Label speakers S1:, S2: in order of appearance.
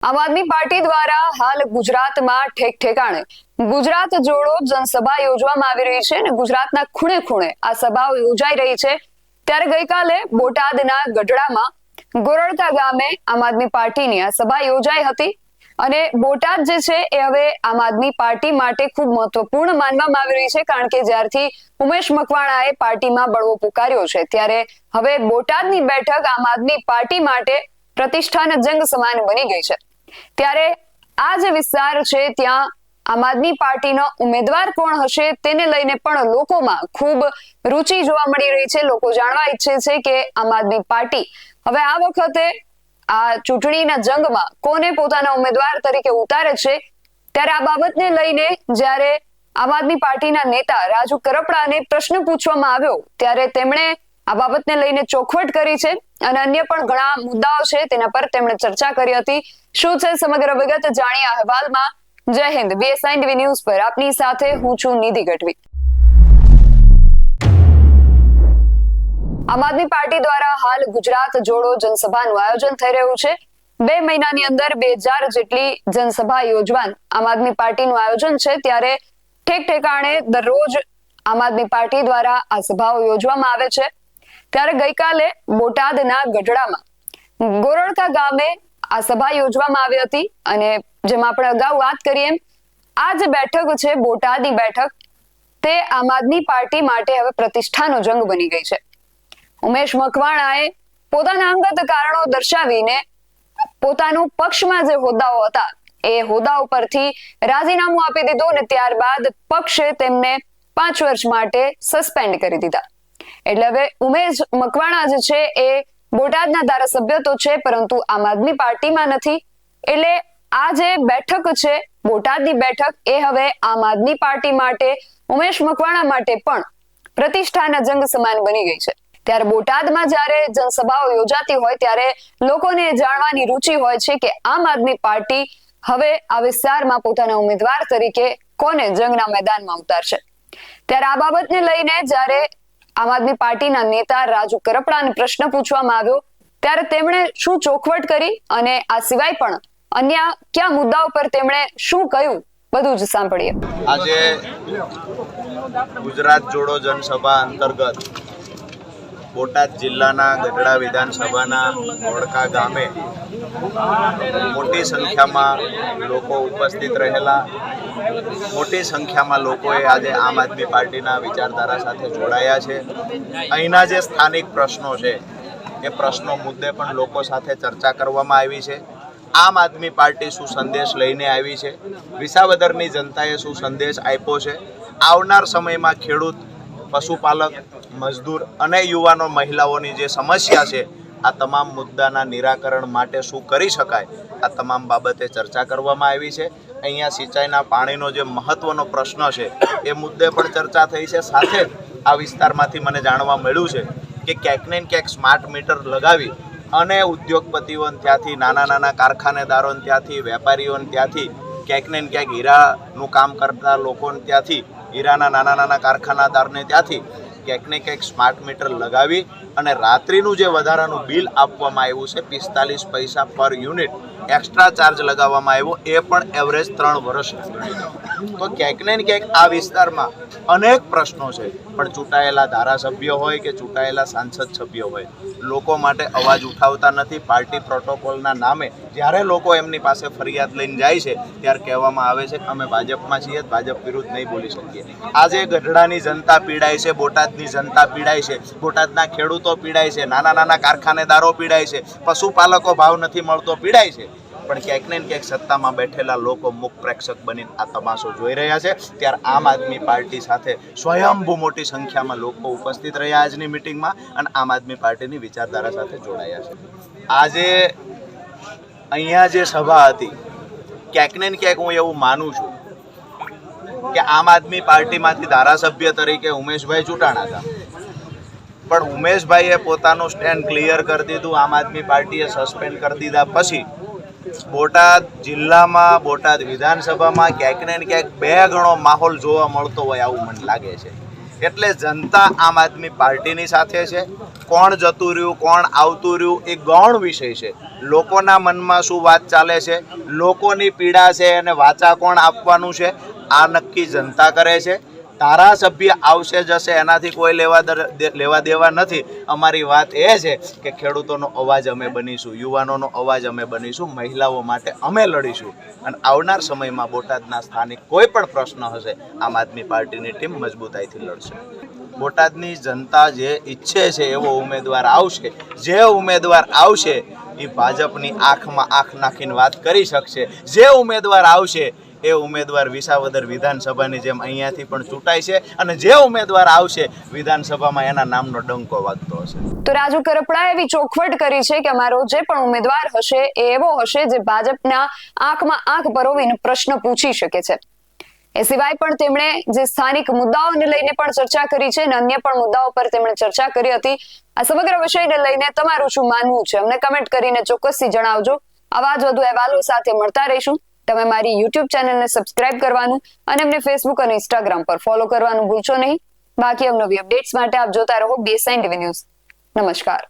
S1: આમ આદમી પાર્ટી દ્વારા હાલ ગુજરાતમાં ઠેક ઠેકાણે ગુજરાત જોડો જનસભા યોજવામાં આવી રહી છે અને ગુજરાતના ખૂણે ખૂણે આ સભાઓ યોજાઈ રહી છે। ત્યારે ગઈકાલે બોટાદના ગઢડામાં ગોરડકા ગામે આમ આદમી પાર્ટીની આ સભા યોજાઈ હતી અને બોટાદ જે છે એ હવે આમ આદમી પાર્ટી માટે ખૂબ મહત્વપૂર્ણ માનવામાં આવી રહી છે, કારણ કે જ્યારથી ઉમેશ મકવાણાએ પાર્ટીમાં બળવો પુકાર્યો છે ત્યારે હવે બોટાદની બેઠક આમ આદમી પાર્ટી માટે પ્રતિષ્ઠાના જંગ સમાન બની ગઈ છે। ત્યારે આ જે વિસ્તાર છે ત્યાં આમ આદમી પાર્ટીનો ઉમેદવાર કોણ હશે તેને લઈને પણ લોકોમાં ખૂબ રુચિ જોવા મળી રહી છે। લોકો જાણવા ઈચ્છે છે કે આમ આદમી પાર્ટી હવે આ વખતે આ ચૂંટણીના જંગમાં કોને પોતાના ઉમેદવાર તરીકે ઉતારે છે। ત્યારે આ બાબતને લઈને જ્યારે આમ આદમી પાર્ટીના નેતા રાજુ કરપડાને પ્રશ્ન પૂછવામાં આવ્યો ત્યારે તેમણે આ બાબતને લઈને ચોખવટ કરી છે અને અન્ય પણ ઘણા મુદ્દાઓ છે તેના પર તેમણે ચર્ચા કરી હતી। શું છે સમગ્ર વિગત જાણીએ અહેવાલમાં। જય હિન્દ, BSI TV ન્યૂઝ પર આપની સાથે હું છું નિધિ ગઢવી। આમ આદમી પાર્ટી દ્વારા હાલ ગુજરાત જોડો જનસભાનું આયોજન થઈ રહ્યું છે। 2 મહિનાની અંદર 2000 જેટલી જનસભા યોજવાનું આમ આદમી પાર્ટીનું આયોજન છે। ત્યારે ઠેક ઠેકાણે દરરોજ આમ આદમી પાર્ટી દ્વારા આ સભાઓ યોજવામાં આવે છે। ત્યારે ગઈકાલે બોટાદના ગઢડામાં ગોરડકા ગામે આ સભા યોજવામાં આવી હતી અને જેમાં આપણે અગાઉ વાત કરી એમ આ જે બેઠક છે બોટાદની બેઠક તે આમ આદમી પાર્ટી માટે હવે પ્રતિષ્ઠાનો જંગ બની ગઈ છે। ઉમેશ મકવાણાએ પોતાના અંગત કારણો દર્શાવીને પોતાનું પક્ષમાં જે હોદ્દાઓ હતા એ હોદ્દાઓ પરથી રાજીનામું આપી દીધું અને ત્યારબાદ પક્ષે તેમને 5 વર્ષ માટે સસ્પેન્ડ કરી દીધા। એટલે હવે ઉમેશ મકવાણા જે છે એ બોટાદના ધારાસભ્ય તો છે પરંતુ આમ આદમી પાર્ટીમાં નથી। એટલે આ જે બેઠક છે બોટાદની બેઠક એ હવે આમ આદમી પાર્ટી માટે ઉમેશ મકવાણા માટે પણ પ્રતિષ્ઠાના જંગ સમાન બની ગઈ છે। ત્યારે બોટાદમાં જ્યારે જનસભાઓ યોજાતી હોય ત્યારે લોકોને જાણવાની રુચિ હોય છે કે આમ આદમી પાર્ટી હવે આ વિસ્તારમાં પોતાના ઉમેદવાર તરીકે કોને જંગના મેદાનમાં ઉતારશે। ત્યારે આ બાબતને લઈને જ્યારે આમ આદમી પાર્ટીના નેતા રાજુ કરપડાને પ્રશ્ન પૂછવામાં આવ્યો ત્યારે તેમણે શું ચોખવટ કરી અને આ સિવાય પણ અન્ય કયા મુદ્દાઓ પર તેમણે શું કહ્યું બધું જ સાંભળીએ।
S2: આજે ગુજરાત જોડો જનસભા અંતર્ગત બોટાદ જિલ્લાના ગઢડા વિધાનસભાના ગોરડકા ગામે મોટી સંખ્યામાં લોકો ઉપસ્થિત રહેલા। મોટી સંખ્યામાં લોકોએ આજે આમ આદમી પાર્ટીના વિચારધારા સાથે જોડાયા છે। અહીંના જે સ્થાનિક પ્રશ્નો છે એ પ્રશ્નો મુદ્દે પણ લોકો સાથે ચર્ચા કરવામાં આવી છે। આમ આદમી પાર્ટી શું સંદેશ લઈને આવી છે, વિસાવદરની જનતાએ શું સંદેશ આપ્યો છે, આવનાર સમયમાં ખેડૂત, પશુપાલક, મજદૂર અને યુવાનો મહિલાઓની જે સમસ્યા છે આ તમામ મુદ્દાના નિરાકરણ માટે શું કરી શકાય આ તમામ બાબતે ચર્ચા કરવામાં આવી છે। અહીંયા સિંચાઈના પાણીનો જે મહત્વનો પ્રશ્ન છે એ મુદ્દે પણ ચર્ચા થઈ છે। સાથે જ આ વિસ્તારમાંથી મને જાણવા મળ્યું છે કે ક્યાંક ને ક્યાંક સ્માર્ટ મીટર લગાવી અને ઉદ્યોગપતિઓ ત્યાંથી નાના કારખાનેદારો ત્યાંથી વેપારીઓ ત્યાંથી ક્યાંક ને ક્યાંક હીરાનું કામ કરતા લોકો ત્યાંથી હીરાના નાના કારખાનાદારને ત્યાંથી ક્યાંક ને ક્યાંક સ્માર્ટ મીટર લગાવી અને રાત્રિનું જે વધારાનું બિલ આપવામાં આવ્યું છે 45 પૈસા પર યુનિટ એક્સ્ટ્રા ચાર્જ લગાવવામાં આવ્યો એ પણ એવરેજ 3 વર્ષ તો ક્યાંક ને ક્યાંક આ વિસ્તારમાં અનેક પ્રશ્નો છે પણ ચૂંટાયેલા ધારાસભ્ય હોય કે ચૂંટાયેલા સાંસદ સભ્ય હોય લોકો માટે અવાજ ઉઠાવતા નથી। પાર્ટી પ્રોટોકોલના નામે જ્યારે લોકો એમની પાસે ફરિયાદ લઈને જાય છે ત્યારે કહેવામાં આવે છે કે અમે ભાજપમાં છીએ, ભાજપ વિરુદ્ધ નહીં બોલી શકીએ। આજે ગઢડાની જનતા પીડાય છે, બોટાદની જનતા પીડાય છે, બોટાદના ખેડૂતો પીડાય છે, નાના કારખાનેદારો પીડાય છે, પશુપાલકો ભાવ નથી મળતો પીડાય છે, પણ ક્યાંક ને ક્યાંક સત્તામાં બેઠેલા લોકો મુખ પ્રેક્ષક બનીને આ તમાશો જોઈ રહ્યા છે। ત્યારે આમ આદમી પાર્ટી સાથે સ્વયંભૂ મોટી સંખ્યામાં લોકો ઉપસ્થિત રહ્યા આજની મિટિંગમાં અને આમ આદમી પાર્ટીની વિચારધારા સાથે જોડાયા છે। આજે અહીંયા જે સભા હતી ક્યાંક ને ક્યાંક હું એવું માનું છું કે આમ આદમી પાર્ટીમાંથી ધારાસભ્ય તરીકે ઉમેશભાઈ ચૂંટાણા હતા પણ ઉમેશભાઈએ પોતાનું સ્ટેન્ડ ક્લિયર કરી દીધું। આમ આદમી પાર્ટીએ સસ્પેન્ડ કરી દીધા પછી બોટાદ જિલ્લામાં બોટાદ વિધાનસભામાં ક્યાંક ને ક્યાંક 2 ગણો માહોલ જોવા મળતો હોય આવું મને લાગે છે। એટલે જનતા આમ આદમી પાર્ટીની સાથે છે. કોણ જતું રહ્યું કોણ આવતું રહ્યું એ ગૌણ વિષય છે. લોકોના મનમાં શું વાત ચાલે છે, લોકોની પીડા છે અને વાચા કોણ આપવાનું છે આ નક્કી જનતા કરે છે. ધારાસભ્ય આવશે જશે એનાથી કોઈ લેવા દેવા નથી. અમારી વાત એ છે કે ખેડૂતોનો અવાજ અમે બનીશું, યુવાનોનો અવાજ અમે બનીશું, મહિલાઓ માટે અમે લડીશું અને આવનાર સમયમાં બોટાદના સ્થાનિક કોઈ પણ પ્રશ્ન હશે આમ આદમી પાર્ટીની ટીમ મજબૂતાઈથી લડશે. બોટાદની જનતા જે ઈચ્છે છે એવો ઉમેદવાર આવશે. જે ઉમેદવાર આવશે એ ભાજપની આંખમાં આંખ નાખીને વાત કરી શકશે. જે ઉમેદવાર આવશે એ ઉમેદવાર વિસાવદર વિધાનસભાની જેમ અહીંયાથી પણ ચૂંટાય છે અને જે ઉમેદવાર આવશે વિધાનસભામાં એના નામનો ડંકો વાગતો હશે.
S1: તો રાજુ કરપડાએ એવી ચોખવટ કરી છે કે અમારો જે પણ ઉમેદવાર હશે એ એવો હશે જે ભાજપના આંખમાં આંખ પરોવીને પ્રશ્ન પૂછી શકે છે. એ સિવાય પણ તેમણે જે સ્થાનિક મુદ્દાઓને લઈને પણ ચર્ચા કરી છે અને અન્ય પણ મુદ્દાઓ પર તેમણે ચર્ચા કરી હતી. આ સમગ્ર વિષયને લઈને તમારું શું માનવું છે અમને કમેન્ટ કરીને ચોક્કસથી જણાવજો. આવા જ વધુ અહેવાલો સાથે મળતા રહીશું. તમે મારી YouTube ચેનલને સબસ્ક્રાઇબ કરવાનું અને અમને Facebook અને Instagram પર ફોલો કરવાનું ભૂલશો નહીં. બાકી અવનવી અપડેટ્સ માટે આપ જોતા રહો BSN TV ન્યૂઝ. નમસ્કાર.